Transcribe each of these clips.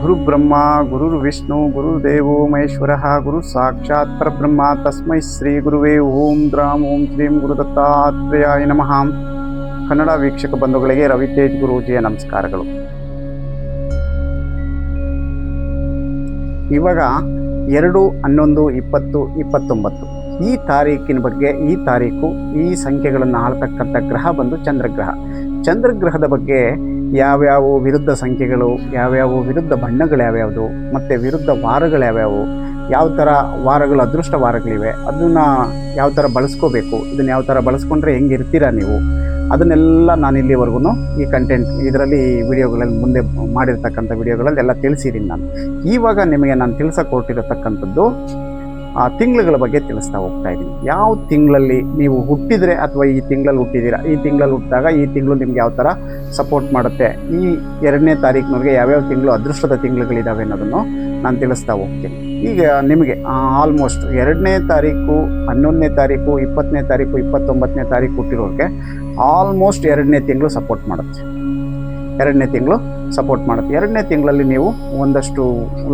ಗುರುಬ್ರಹ್ಮ ಗುರುರ್ವಿಷ್ಣು ಗುರುದೇವೋ ಮಹೇಶ್ವರಃ ಗುರು ಸಾಕ್ಷಾತ್ ಪರಬ್ರಹ್ಮ ತಸ್ಮೈ ಶ್ರೀ ಗುರುವೇ ಓಂ ದ್ರಾಂ ಓಂ ಶ್ರೀಂ ಗುರುದತ್ತಾತ್ರೇಯಾಯ ನಮಃ. ಕನ್ನಡ ವೀಕ್ಷಕ ಬಂಧುಗಳಿಗೆ ರವಿತೇಜ್ ಗುರೂಜಿಯ ನಮಸ್ಕಾರಗಳು. ಇವಾಗ 2/11/2029 ಈ ತಾರೀಕಿನ ಬಗ್ಗೆ, ಈ ತಾರೀಕು, ಈ ಸಂಖ್ಯೆಗಳನ್ನು ಆಳ್ತಕ್ಕಂಥ ಗ್ರಹ ಬಂದು ಚಂದ್ರಗ್ರಹ. ಚಂದ್ರಗ್ರಹದ ಬಗ್ಗೆ ಯಾವ್ಯಾವ ವಿರುದ್ಧ ಸಂಖ್ಯೆಗಳು, ಯಾವ್ಯಾವ ವಿರುದ್ಧ ಬಣ್ಣಗಳು ಯಾವ್ಯಾವುದು, ಮತ್ತು ವಿರುದ್ಧ ವಾರಗಳು ಯಾವ್ಯಾವು, ಯಾವ ಥರ ವಾರಗಳು ಅದೃಷ್ಟ ವಾರಗಳಿವೆ, ಅದನ್ನು ಯಾವ ಥರ ಬಳಸ್ಕೋಬೇಕು, ಇದನ್ನು ಯಾವ ಥರ ಬಳಸ್ಕೊಂಡ್ರೆ ಹೆಂಗಿರ್ತೀರಾ ನೀವು, ಅದನ್ನೆಲ್ಲ ನಾನು ಇಲ್ಲಿವರೆಗೂ ಈ ಕಂಟೆಂಟ್ ಇದರಲ್ಲಿ ವಿಡಿಯೋಗಳಲ್ಲಿ ಮುಂದೆ ಮಾಡಿರ್ತಕ್ಕಂಥ ವಿಡಿಯೋಗಳಲ್ಲಿ ಎಲ್ಲ ತಿಳಿಸಿದ್ದೀನಿ. ಇವಾಗ ನಿಮಗೆ ನಾನು ತಿಳಿಸಕೊಟ್ಟಿರತಕ್ಕಂಥದ್ದು ತಿಂಗಳುಗಳ ಬಗ್ಗೆ ತಿಳಿಸ್ತಾ ಹೋಗ್ತಾ ಇದ್ದೀನಿ. ಯಾವ ತಿಂಗಳಲ್ಲಿ ನೀವು ಹುಟ್ಟಿದರೆ ಅಥವಾ ಈ ತಿಂಗಳಲ್ಲಿ ಹುಟ್ಟಿದ್ದೀರಾ, ಈ ತಿಂಗಳಲ್ಲಿ ಹುಟ್ಟಿದಾಗ ಈ ತಿಂಗಳು ನಿಮ್ಗೆ ಯಾವ ಥರ ಸಪೋರ್ಟ್ ಮಾಡುತ್ತೆ, ಈ 2ನೇ ತಾರೀಕಿನವ್ರಿಗೆ ಯಾವ್ಯಾವ ತಿಂಗಳು ಅದೃಷ್ಟದ ತಿಂಗಳುಗಳಿದ್ದಾವೆ ಅನ್ನೋದನ್ನು ನಾನು ತಿಳಿಸ್ತಾ ಹೋಗ್ತೀನಿ. ಈಗ ನಿಮಗೆ ಆಲ್ಮೋಸ್ಟ್ 2ನೇ ತಾರೀಕು, 11ನೇ ತಾರೀಕು, 20ನೇ ತಾರೀಕು, 29ನೇ ತಾರೀಕು ಹುಟ್ಟಿರೋರಿಗೆ ಆಲ್ಮೋಸ್ಟ್ 2ನೇ ತಿಂಗಳು ಸಪೋರ್ಟ್ ಮಾಡುತ್ತೆ. 2ನೇ ತಿಂಗಳು ಸಪೋರ್ಟ್ ಮಾಡುತ್ತೆ. 2ನೇ ತಿಂಗಳಲ್ಲಿ ನೀವು ಒಂದಷ್ಟು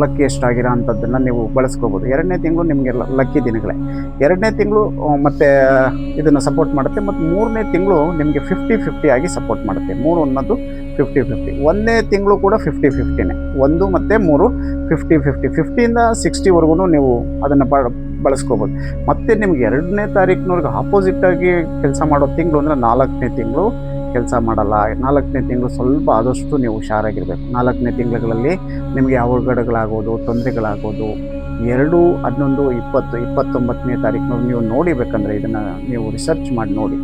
ಲಕ್ಕಿಯೆಸ್ಟ್ ಆಗಿರೋ ಅಂಥದ್ದನ್ನು ನೀವು ಬಳಸ್ಕೋಬೋದು. 2ನೇ ತಿಂಗಳು ನಿಮಗೆ ಲಕ್ಕಿ ದಿನಗಳೇ. 2ನೇ ತಿಂಗಳು ಮತ್ತು ಇದನ್ನು ಸಪೋರ್ಟ್ ಮಾಡುತ್ತೆ. ಮತ್ತು 3ನೇ ತಿಂಗಳು ನಿಮಗೆ 50-50 ಆಗಿ ಸಪೋರ್ಟ್ ಮಾಡುತ್ತೆ. 3 ಅನ್ನೋದು 50-50. 1ನೇ ತಿಂಗಳು ಕೂಡ 50-50ನೇ. 1 ಮತ್ತು 3 50-50. 50ಇಂದ 60ವರೆಗೂ ನೀವು ಅದನ್ನು ಬಳಸ್ಕೋಬೋದು. ಮತ್ತು ನಿಮ್ಗೆ 2ನೇ ತಾರೀಕಿನವ್ರಿಗೆ ಆಪೋಸಿಟಾಗಿ ಕೆಲಸ ಮಾಡೋ ತಿಂಗಳು ಅಂದರೆ 4ನೇ ತಿಂಗಳು ಕೆಲಸ ಮಾಡಲ್ಲ. 4ನೇ ತಿಂಗಳು ಸ್ವಲ್ಪ ಆದಷ್ಟು ನೀವು ಹುಷಾರಾಗಿರಬೇಕು. 4ನೇ ತಿಂಗಳುಗಳಲ್ಲಿ ನಿಮಗೆ ಅವಘಡಗಳಾಗೋದು, ತೊಂದರೆಗಳಾಗೋದು. 2/11/2029ನೇ ತಾರೀಕಿನವ್ರು ನೀವು ನೋಡಿಬೇಕಂದ್ರೆ ಇದನ್ನು ನೀವು ರಿಸರ್ಚ್ ಮಾಡಿ ನೋಡಿ.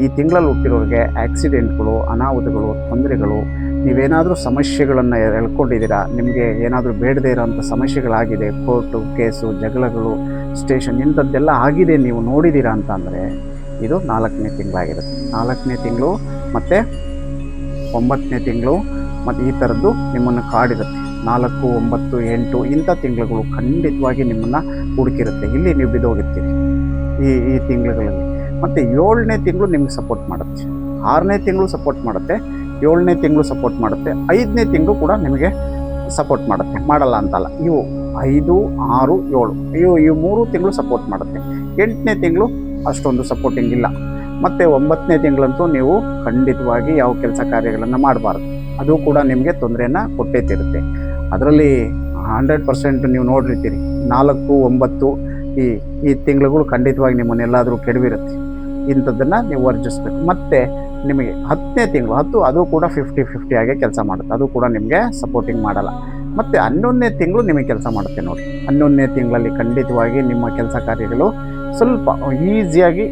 ಈ ತಿಂಗಳಲ್ಲಿ ಹುಟ್ಟಿರೋರಿಗೆ ಆಕ್ಸಿಡೆಂಟ್ಗಳು, ಅನಾಹುತಗಳು, ತೊಂದರೆಗಳು, ನೀವೇನಾದರೂ ಸಮಸ್ಯೆಗಳನ್ನು ಎಳ್ಕೊಂಡಿದ್ದೀರಾ, ನಿಮಗೆ ಏನಾದರೂ ಬೇಡದೇ ಇರೋಂಥ ಸಮಸ್ಯೆಗಳಾಗಿದೆ, ಕೋರ್ಟು ಕೇಸು, ಜಗಳಗಳು, ಸ್ಟೇಷನ್ ಇಂಥದ್ದೆಲ್ಲ ಆಗಿದೆ, ನೀವು ನೋಡಿದ್ದೀರಾ ಅಂತ ಅಂದರೆ ಇದು 4ನೇ ತಿಂಗಳಾಗಿರುತ್ತೆ. 4ನೇ ತಿಂಗಳು ಮತ್ತು 9ನೇ ತಿಂಗಳು ಮತ್ತು ಈ ಥರದ್ದು ನಿಮ್ಮನ್ನು ಕಾಡಿರುತ್ತೆ. 4, 9, 8 ಇಂಥ ತಿಂಗಳುಗಳು ಖಂಡಿತವಾಗಿ ನಿಮ್ಮನ್ನು ಹುಡುಕಿರುತ್ತೆ. ಇಲ್ಲಿ ನೀವು ಬಿದ್ದೋಗಿರ್ತೀರಿ ಈ ತಿಂಗಳುಗಳಲ್ಲಿ. ಮತ್ತು 7ನೇ ತಿಂಗಳು ನಿಮ್ಗೆ ಸಪೋರ್ಟ್ ಮಾಡುತ್ತೆ. 6ನೇ ತಿಂಗಳು ಸಪೋರ್ಟ್ ಮಾಡುತ್ತೆ. 7ನೇ ತಿಂಗಳು ಸಪೋರ್ಟ್ ಮಾಡುತ್ತೆ. 5ನೇ ತಿಂಗಳು ಕೂಡ ನಿಮಗೆ ಸಪೋರ್ಟ್ ಮಾಡುತ್ತೆ, ಮಾಡಲ್ಲ ಅಂತಲ್ಲ. ಇವು 5, 6, 7 ಇವು 3 ತಿಂಗಳು ಸಪೋರ್ಟ್ ಮಾಡುತ್ತೆ. 8ನೇ ತಿಂಗಳು ಅಷ್ಟೊಂದು ಸಪೋರ್ಟಿಂಗ್ ಇಲ್ಲ. ಮತ್ತು 9ನೇ ತಿಂಗಳಂತೂ ನೀವು ಖಂಡಿತವಾಗಿ ಯಾವ ಕೆಲಸ ಕಾರ್ಯಗಳನ್ನು ಮಾಡಬಾರ್ದು. ಅದು ಕೂಡ ನಿಮಗೆ ತೊಂದರೆಯನ್ನು ಕೊಟ್ಟೇ ತಿರುತ್ತೆ. ಅದರಲ್ಲಿ 100% ನೀವು ನೋಡಿರ್ತೀರಿ. 4, 9 ಈ ತಿಂಗಳುಗಳು ಖಂಡಿತವಾಗಿ ನಿಮ್ಮನ್ನೆಲ್ಲಾದರೂ ಕೆಡವಿರುತ್ತೆ. ಇಂಥದ್ದನ್ನು ನೀವು ವರ್ಜಿಸ್ಬೇಕು. ಮತ್ತು ನಿಮಗೆ 10ನೇ ತಿಂಗಳು ಅದು ಕೂಡ 50-50 ಆಗೇ ಕೆಲಸ ಮಾಡುತ್ತೆ. ಅದು ಕೂಡ ನಿಮಗೆ ಸಪೋರ್ಟಿಂಗ್ ಮಾಡಲ್ಲ. ಮತ್ತು 11ನೇ ತಿಂಗಳು ನಿಮಗೆ ಕೆಲಸ ಮಾಡುತ್ತೆ ನೋಡಿ. 11ನೇ ತಿಂಗಳಲ್ಲಿ ಖಂಡಿತವಾಗಿ ನಿಮ್ಮ ಕೆಲಸ ಕಾರ್ಯಗಳು ಸ್ವಲ್ಪ ಈಸಿಯಾಗಿ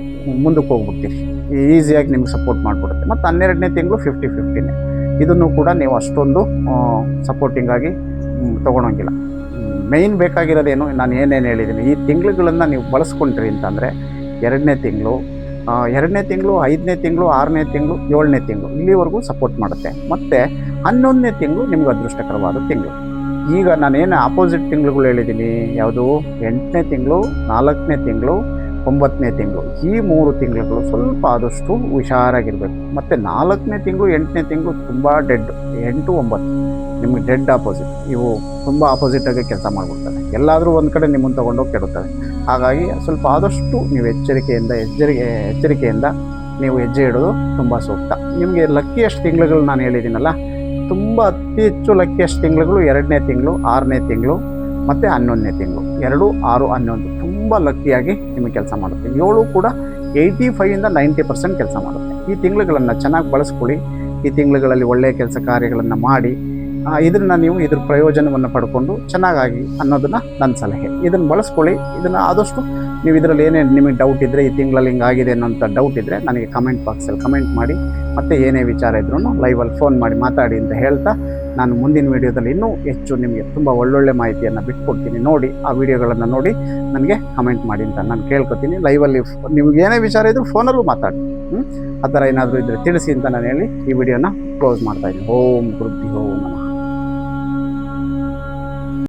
ಮುಂದಕ್ಕೆ ಹೋಗ್ಬಿಡ್ತೀರಿ. ಈಸಿಯಾಗಿ ನಿಮ್ಗೆ ಸಪೋರ್ಟ್ ಮಾಡಿಬಿಡುತ್ತೆ. ಮತ್ತು 12ನೇ ತಿಂಗಳು 50-50ನೇ. ಇದನ್ನು ಕೂಡ ನೀವು ಅಷ್ಟೊಂದು ಸಪೋರ್ಟಿಂಗಾಗಿ ತೊಗೊಳಂಗಿಲ್ಲ. ಮೇಯ್ನ್ ಬೇಕಾಗಿರೋದೇನು, ನಾನು ಏನೇನು ಹೇಳಿದ್ದೀನಿ, ಈ ತಿಂಗಳುಗಳನ್ನು ನೀವು ಬಳಸ್ಕೊಂಡ್ರಿ ಅಂತಂದರೆ 2ನೇ ತಿಂಗಳು, 2ನೇ ತಿಂಗಳು, 5ನೇ ತಿಂಗಳು, 6ನೇ ತಿಂಗಳು, 7ನೇ ತಿಂಗಳು ಇಲ್ಲಿವರೆಗೂ ಸಪೋರ್ಟ್ ಮಾಡುತ್ತೆ. ಮತ್ತು 11ನೇ ತಿಂಗಳು ನಿಮ್ಗೆ ಅದೃಷ್ಟಕರವಾದ ತಿಂಗಳು. ಈಗ ನಾನೇನು ಆಪೋಸಿಟ್ ತಿಂಗಳುಗಳು ಹೇಳಿದ್ದೀನಿ, ಯಾವುದು 8ನೇ ತಿಂಗಳು, 4ನೇ ತಿಂಗಳು, 9ನೇ ತಿಂಗಳು, ಈ 3 ತಿಂಗಳುಗಳು ಸ್ವಲ್ಪ ಆದಷ್ಟು ಹುಷಾರಾಗಿರಬೇಕು. ಮತ್ತು 4ನೇ ತಿಂಗಳು, 8ನೇ ತಿಂಗಳು ತುಂಬ ಡೆಡ್. 8, 9 ನಿಮಗೆ ಡೆಡ್ ಆಪೋಸಿಟ್. ಇವು ತುಂಬ ಆಪೋಸಿಟಾಗಿ ಕೆಲಸ ಮಾಡಿಬಿಡ್ತವೆ. ಎಲ್ಲಾದರೂ ಒಂದು ಕಡೆ ನಿಮ್ಮನ್ನು ತೊಗೊಂಡೋಗಿ ಕೆಡುತ್ತವೆ. ಹಾಗಾಗಿ ಸ್ವಲ್ಪ ಆದಷ್ಟು ನೀವು ಎಚ್ಚರಿಕೆಯಿಂದ ನೀವು ಹೆಜ್ಜೆ ಇಡೋದು ತುಂಬ ಸೂಕ್ತ. ನಿಮಗೆ ಲಕ್ಕಿಯಷ್ಟು ತಿಂಗಳುಗಳು ನಾನು ಹೇಳಿದ್ದೀನಲ್ಲ, ತುಂಬ ಅತಿ ಹೆಚ್ಚು ಲಕ್ಕಿಯಷ್ಟು ತಿಂಗಳುಗಳು 2ನೇ ತಿಂಗಳು, 6ನೇ ತಿಂಗಳು ಮತ್ತು 11ನೇ ತಿಂಗಳು. 2, 6, 11 ತುಂಬ ಲಕ್ಕಿಯಾಗಿ ನಿಮಗೆ ಕೆಲಸ ಮಾಡುತ್ತೆ. 7 ಕೂಡ 85ಇಂದ 90% ಕೆಲಸ ಮಾಡುತ್ತೆ. ಈ ತಿಂಗಳುಗಳನ್ನು ಚೆನ್ನಾಗಿ ಬಳಸ್ಕೊಳ್ಳಿ. ಈ ತಿಂಗಳುಗಳಲ್ಲಿ ಒಳ್ಳೆಯ ಕೆಲಸ ಕಾರ್ಯಗಳನ್ನು ಮಾಡಿ ನೀವು ಇದ್ರ ಪ್ರಯೋಜನವನ್ನು ಪಡ್ಕೊಂಡು ಚೆನ್ನಾಗಾಗಿ ಅನ್ನೋದನ್ನು ನನ್ನ ಸಲಹೆ. ಇದನ್ನು ಬಳಸ್ಕೊಳ್ಳಿ. ಇದನ್ನು ಆದಷ್ಟು ನೀವು ಇದರಲ್ಲಿ ಏನೇನು ನಿಮಗೆ ಡೌಟ್ ಇದ್ದರೆ, ಈ ತಿಂಗಳಲ್ಲಿ ಹಿಂಗಾಗಿದೆ ಅನ್ನೋಂಥ ಡೌಟ್ ಇದ್ದರೆ ನನಗೆ ಕಮೆಂಟ್ ಬಾಕ್ಸಲ್ಲಿ ಕಮೆಂಟ್ ಮಾಡಿ. ಮತ್ತು ಏನೇ ವಿಚಾರ ಇದ್ರೂ ಲೈವಲ್ಲಿ ಫೋನ್ ಮಾಡಿ ಮಾತಾಡಿ ಅಂತ ಹೇಳ್ತಾ, ನಾನು ಮುಂದಿನ ವೀಡಿಯೋದಲ್ಲಿ ಇನ್ನೂ ಹೆಚ್ಚು ನಿಮಗೆ ತುಂಬ ಒಳ್ಳೊಳ್ಳೆ ಮಾಹಿತಿಯನ್ನು ಬಿಟ್ಕೊಡ್ತೀನಿ. ನೋಡಿ, ಆ ವಿಡಿಯೋಗಳನ್ನು ನೋಡಿ ನನಗೆ ಕಮೆಂಟ್ ಮಾಡಿ ಅಂತ ನಾನು ಕೇಳ್ಕೊತೀನಿ. ಲೈವಲ್ಲಿ ನಿಮ್ಗೆ ಏನೇ ವಿಚಾರ ಇದ್ದರೂ ಫೋನಲ್ಲೂ ಮಾತಾಡಿ. ಆ ಥರ ಏನಾದರೂ ಇದ್ದರೆ ತಿಳಿಸಿ ಅಂತ ನಾನು ಹೇಳಿ ಈ ವಿಡಿಯೋನ ಕ್ಲೋಸ್ ಮಾಡ್ತಾಯಿದ್ದೀನಿ. ಓಂ ಗುರುಭ್ಯೋ ನಮಃ.